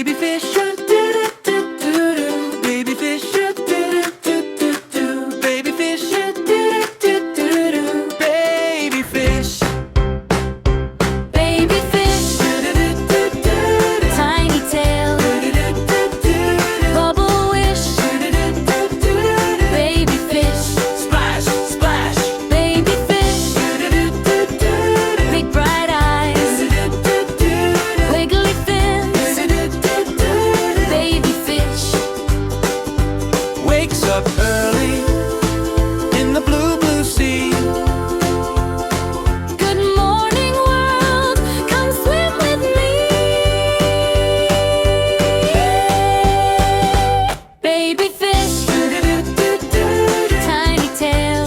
baby fish, do-do-do-do-do, baby fish, do-do-do-do-do, baby fish, do-do-do-do-do, baby fish. Baby fish, tiny tail, bubble wish. Baby fish, Splash, splash, baby fish, big bright eyes, wiggly fins. Baby fish, wakes up early in the blue, blue sea. good morning world, come swim with me. Baby fish, tiny tail,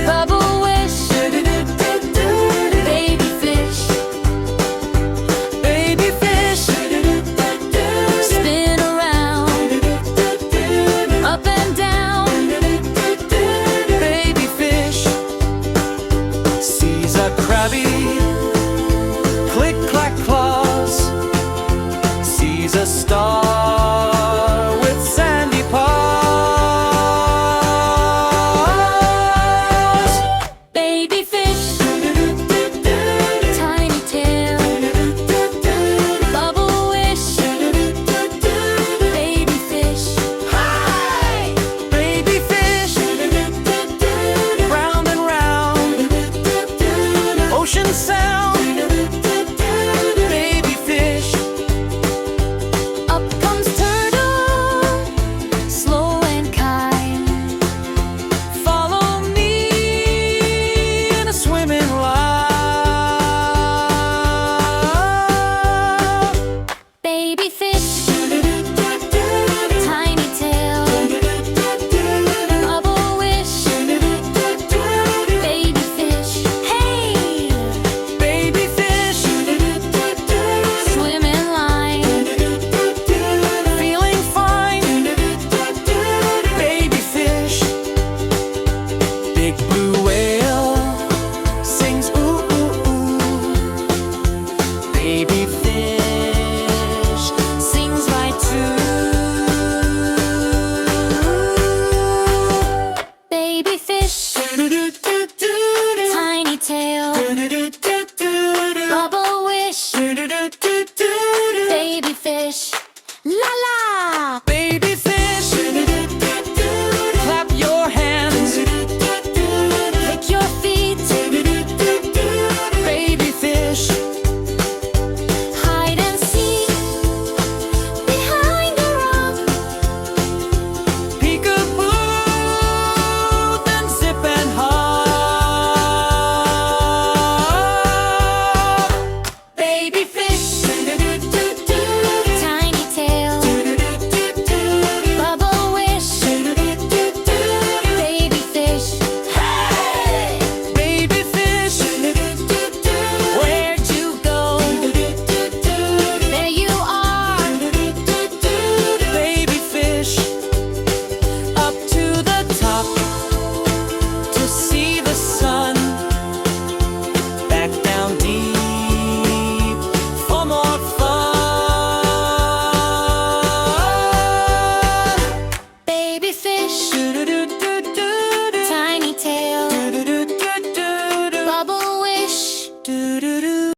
bubble wish. Baby fish, Baby fish, spin around, up and down. baby fish, sees a crabby, click clack claws, sees a star with sandy paws. Baby fish, tiny tail, bubble wish. Baby fish, Hi! Baby fish, round and round, ocean sound. Baby fish, up comes turtle, slow and kind. follow me in a swimming lap. Baby fish, tiny tail, bubble wish. Baby fish, hey, Baby fish, swim in line. feeling fine. Baby fish, big blue whale sings ooh ooh ooh. Baby fish sings right too. Baby fish, tiny tail, bubble wish. Baby fish.